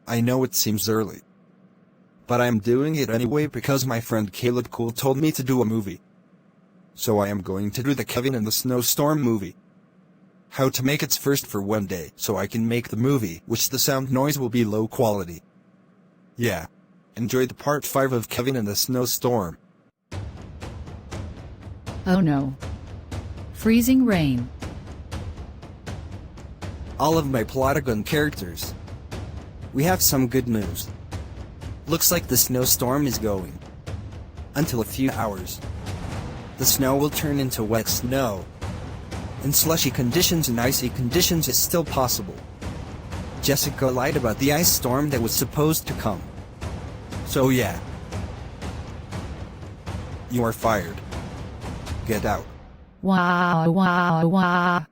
I know it seems early, but I am doing it anyway because my friend Caleb Cool told me to do a movie. So I am going to do the Kevin and the Snowstorm movie. How to make its first for one day so I can make the movie, which the sound noise will be low quality. Yeah. Enjoy the part 5 of Kevin and the Snowstorm. Oh no. Freezing rain. All of my Plotagon characters. We have some good news. Looks like the snowstorm is going. Until a few hours. The snow will turn into wet snow. In slushy conditions and icy conditions it's still possible. Jessica lied about the ice storm that was supposed to come. So yeah. You are fired. Get out. Wow.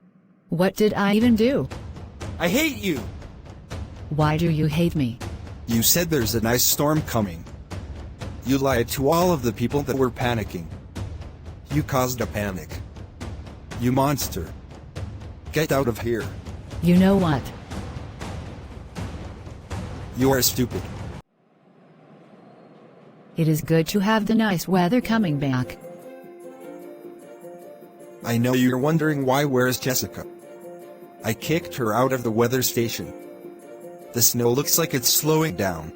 What did I even do? I hate you! Why do you hate me? You said there's an ice storm coming. You lied to all of the people that were panicking. You caused a panic. You monster. Get out of here. You know what? You are stupid. It is good to have the nice weather coming back. I know you're wondering where is Jessica? I kicked her out of the weather station. The snow looks like it's slowing down.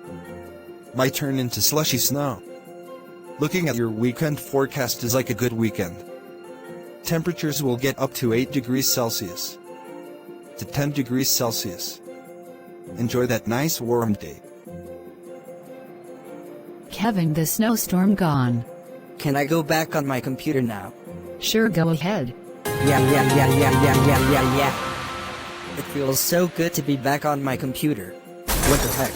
Might turn into slushy snow. Looking at your weekend forecast is like a good weekend. Temperatures will get up to 8 degrees Celsius to 10 degrees Celsius. Enjoy that nice warm day. Kevin, the snowstorm gone. Can I go back on my computer now? Sure, go ahead. Yeah. It feels so good to be back on my computer. What the heck?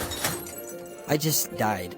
I just died.